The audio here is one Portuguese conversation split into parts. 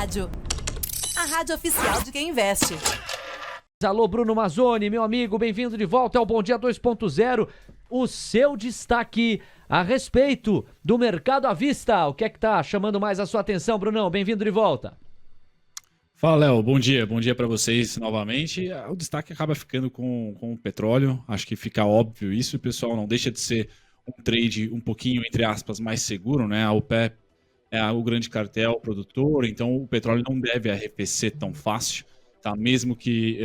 Rádio. A rádio oficial de quem investe. Alô, Bruno Mazzoni, meu amigo, bem-vindo de volta ao Bom Dia 2.0. O seu destaque a respeito do mercado à vista. O que é que tá chamando mais a sua atenção, Brunão? Bem-vindo de volta. Fala, Léo. Bom dia para vocês novamente. O destaque acaba ficando com o petróleo. Acho que fica óbvio isso, pessoal. Não deixa de ser um trade um pouquinho, entre aspas, mais seguro, né? A OPEP é o grande cartel produtor, então o petróleo não deve arrefecer tão fácil. Tá? Mesmo que,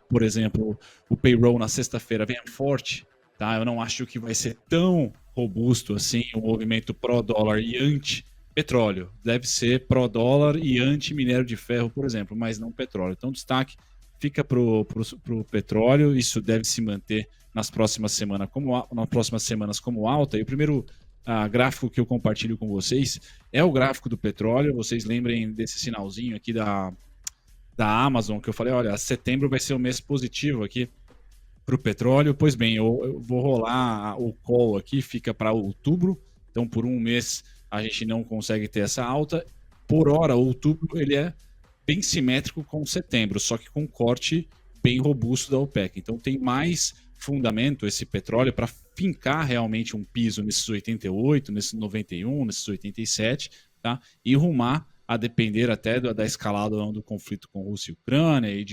por exemplo, o payroll na sexta-feira venha forte, tá? Eu não acho que vai ser tão robusto assim o movimento pró-dólar e anti-petróleo. Deve ser pró-dólar e anti-minério de ferro, por exemplo, mas não petróleo. Então, destaque fica para o petróleo. Isso deve se manter nas próximas semanas como alta. E o primeiro gráfico que eu compartilho com vocês é o gráfico do petróleo. Vocês lembrem desse sinalzinho aqui da Amazon, que eu falei, olha, setembro vai ser um mês positivo aqui para o petróleo. Pois bem, eu vou rolar o call aqui, fica para outubro, então por um mês a gente não consegue ter essa alta. Por hora, outubro ele é bem simétrico com setembro, só que com um corte bem robusto da OPEC. Então tem mais fundamento esse petróleo para fincar realmente um piso nesses 88, nesses 91, nesses 87, tá? E rumar a depender até da escalada do conflito com Rússia e Ucrânia e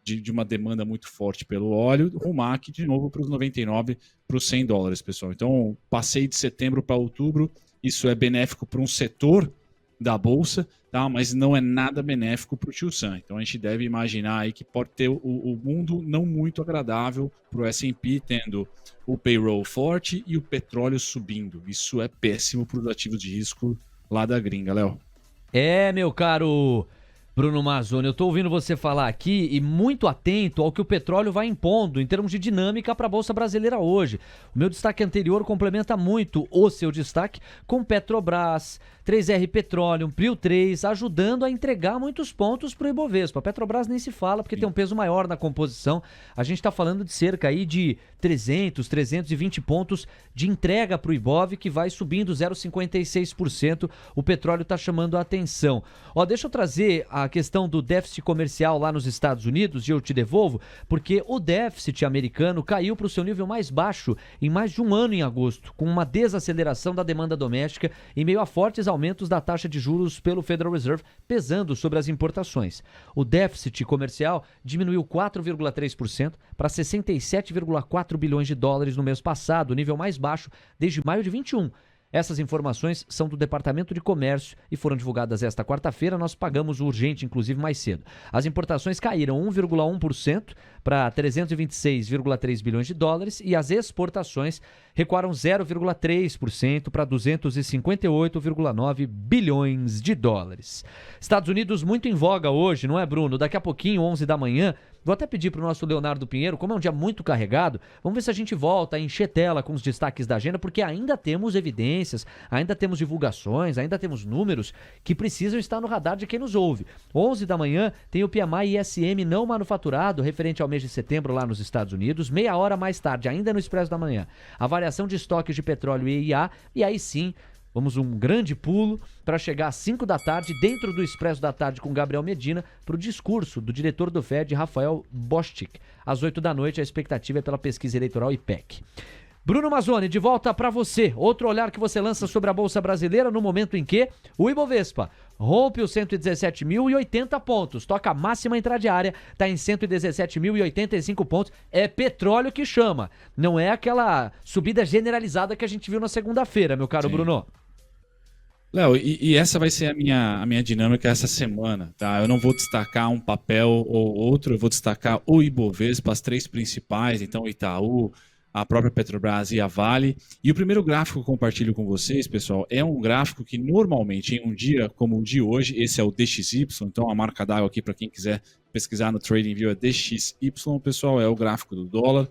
de uma demanda muito forte pelo óleo, rumar aqui de novo para os 99, para os $100, pessoal. Então, passei de setembro para outubro, isso é benéfico para um setor da Bolsa, tá? Mas não é nada benéfico para o Tio Sam. Então, a gente deve imaginar aí que pode ter o mundo não muito agradável para o S&P, tendo o payroll forte e o petróleo subindo. Isso é péssimo para os ativos de risco lá da gringa, Léo. Meu caro Bruno Mazzoni, eu tô ouvindo você falar aqui e muito atento ao que o petróleo vai impondo em termos de dinâmica para a Bolsa Brasileira hoje. O meu destaque anterior complementa muito o seu destaque com Petrobras, 3R Petroleum, Prio 3, ajudando a entregar muitos pontos para o Ibovespa. A Petrobras nem se fala porque tem um peso maior na composição. A gente está falando de cerca aí de 320 pontos de entrega para o Ibov, que vai subindo 0,56%. O petróleo está chamando a atenção. Deixa eu trazer a questão do déficit comercial lá nos Estados Unidos e eu te devolvo, porque o déficit americano caiu para o seu nível mais baixo em mais de um ano em agosto, com uma desaceleração da demanda doméstica em meio a fortes aumentos da taxa de juros pelo Federal Reserve, pesando sobre as importações. O déficit comercial diminuiu 4,3% para 67,4 bilhões de dólares no mês passado, o nível mais baixo desde maio de 21. Essas informações são do Departamento de Comércio e foram divulgadas esta quarta-feira. Nós pagamos o urgente, inclusive, mais cedo. As importações caíram 1,1% para 326,3 bilhões de dólares e as exportações recuaram 0,3% para 258,9 bilhões de dólares. Estados Unidos muito em voga hoje, não é, Bruno? Daqui a pouquinho, 11 da manhã, vou até pedir para o nosso Leonardo Pinheiro, como é um dia muito carregado, vamos ver se a gente volta a encher tela com os destaques da agenda, porque ainda temos evidências, ainda temos divulgações, ainda temos números que precisam estar no radar de quem nos ouve. 11 da manhã tem o PMI ISM não manufaturado, referente ao mês de setembro lá nos Estados Unidos, meia hora mais tarde, ainda no Expresso da Manhã, a variação de estoques de petróleo EIA, e aí sim, vamos um grande pulo para chegar às 5 da tarde, dentro do Expresso da Tarde com Gabriel Medina, para o discurso do diretor do FED, Rafael Bostic. Às 8 da noite, a expectativa é pela pesquisa eleitoral IPEC. Bruno Mazzoni, de volta para você. Outro olhar que você lança sobre a Bolsa Brasileira no momento em que o Ibovespa rompe os 117.080 pontos, toca a máxima intradiária, está em 117.085 pontos. É petróleo que chama, não é aquela subida generalizada que a gente viu na segunda-feira, meu caro Bruno. Léo, e essa vai ser a minha dinâmica essa semana, tá? Eu não vou destacar um papel ou outro, eu vou destacar o Ibovespa, as três principais, então Itaú, a própria Petrobras e a Vale. E o primeiro gráfico que eu compartilho com vocês, pessoal, é um gráfico que normalmente em um dia como o de hoje, esse é o DXY, então a marca d'água aqui para quem quiser pesquisar no TradingView é DXY, pessoal, é o gráfico do dólar.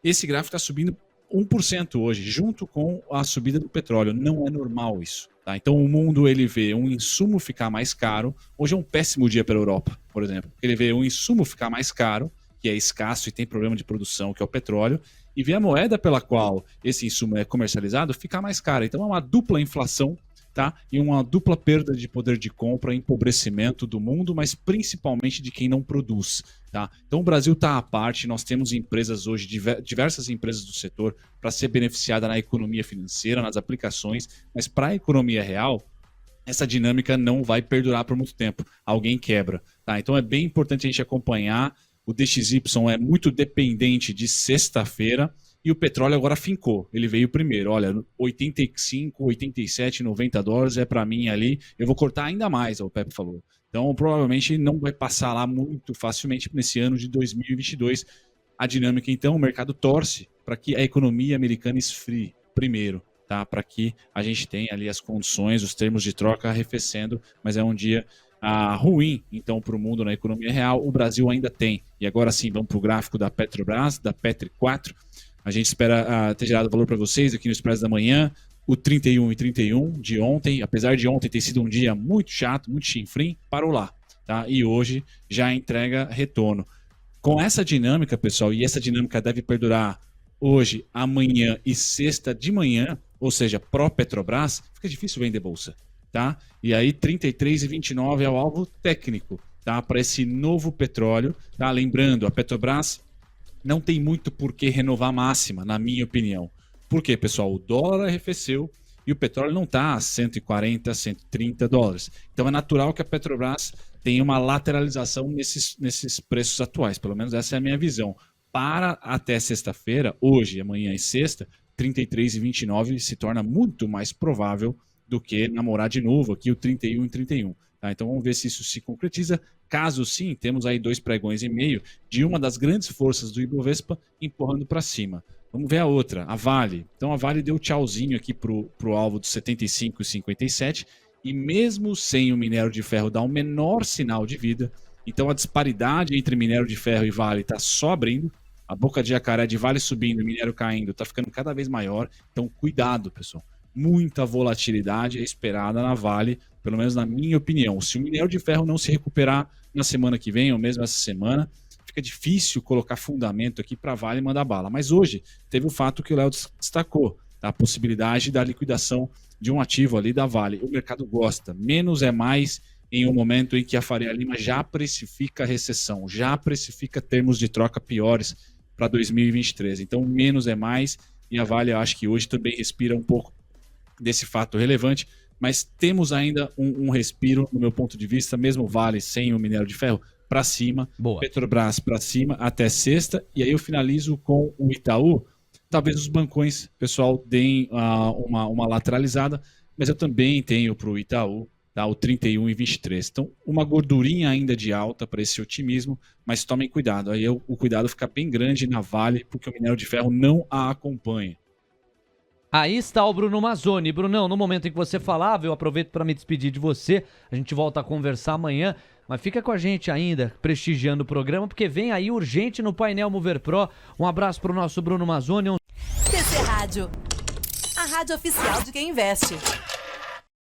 Esse gráfico está subindo 1% hoje, junto com a subida do petróleo. Não é normal isso, tá? Então o mundo ele vê um insumo ficar mais caro. Hoje é um péssimo dia para a Europa, por exemplo. Ele vê um insumo ficar mais caro, que é escasso e tem problema de produção, que é o petróleo, e vê a moeda pela qual esse insumo é comercializado ficar mais cara. Então é uma dupla inflação tá? E uma dupla perda de poder de compra, empobrecimento do mundo, mas principalmente de quem não produz, tá? Então o Brasil está à parte, nós temos empresas hoje, diversas empresas do setor, para ser beneficiada na economia financeira, nas aplicações, mas para a economia real, essa dinâmica não vai perdurar por muito tempo. Alguém quebra, tá? Então é bem importante a gente acompanhar. O DXY é muito dependente de sexta-feira e o petróleo agora fincou. Ele veio primeiro. Olha, 85, 87, 90 dólares é para mim ali. Eu vou cortar ainda mais, o Pepe falou. Então provavelmente não vai passar lá muito facilmente nesse ano de 2022. A dinâmica, então, o mercado torce para que a economia americana esfrie primeiro, tá? Para que a gente tenha ali as condições, os termos de troca arrefecendo, mas é um dia ruim, então, para o mundo na economia real. O Brasil ainda tem. E agora sim, vamos para o gráfico da Petrobras, da Petri 4. A gente espera ter gerado valor para vocês aqui no Expresso da Manhã. O 31 e 31 de ontem, apesar de ontem ter sido um dia muito chato, muito chinfrim, parou lá, tá? E hoje já entrega retorno. Com essa dinâmica, pessoal, e essa dinâmica deve perdurar hoje, amanhã e sexta de manhã, ou seja, pró-Petrobras, fica difícil vender bolsa, tá? E aí 33,29 é o alvo técnico, tá? Para esse novo petróleo, tá? Lembrando, a Petrobras não tem muito por que renovar a máxima, na minha opinião. Por quê, pessoal? O dólar arrefeceu e o petróleo não está a 140, 130 dólares. Então é natural que a Petrobras tenha uma lateralização nesses preços atuais, pelo menos essa é a minha visão. Para até sexta-feira, hoje, amanhã e sexta, 33,29 se torna muito mais provável do que namorar de novo aqui o 31 e 31. Tá? Então vamos ver se isso se concretiza. Caso sim, temos aí 2,5 pregões de uma das grandes forças do Ibovespa empurrando para cima. Vamos ver a outra, a Vale. Então a Vale deu tchauzinho aqui para o alvo dos 75,57 e mesmo sem o minério de ferro dar um menor sinal de vida, então a disparidade entre minério de ferro e Vale está só abrindo. A boca de jacaré de Vale subindo e minério caindo está ficando cada vez maior. Então cuidado, pessoal. Muita volatilidade é esperada na Vale, pelo menos na minha opinião. Se o minério de ferro não se recuperar na semana que vem, ou mesmo essa semana, fica difícil colocar fundamento aqui para a Vale mandar bala. Mas hoje teve o fato que o Léo destacou, tá? A possibilidade da liquidação de um ativo ali da Vale. O mercado gosta. Menos é mais em um momento em que a Faria Lima já precifica a recessão, já precifica termos de troca piores para 2023. Então, menos é mais. E a Vale, eu acho que hoje também respira um pouco desse fato relevante, mas temos ainda um respiro, no meu ponto de vista, mesmo Vale sem o minério de ferro, para cima, Boa. Petrobras para cima até sexta, e aí eu finalizo com o Itaú. Talvez os bancões, pessoal, deem uma lateralizada, mas eu também tenho para o Itaú, tá, o 31,23. Então, uma gordurinha ainda de alta para esse otimismo, mas tomem cuidado, aí o cuidado fica bem grande na Vale, porque o minério de ferro não a acompanha. Aí está o Bruno Mazzoni. Brunão, no momento em que você falava, eu aproveito para me despedir de você. A gente volta a conversar amanhã, mas fica com a gente ainda, prestigiando o programa, porque vem aí urgente no painel Mover Pro. Um abraço para o nosso Bruno Mazzoni. TC Rádio, a rádio oficial de quem investe.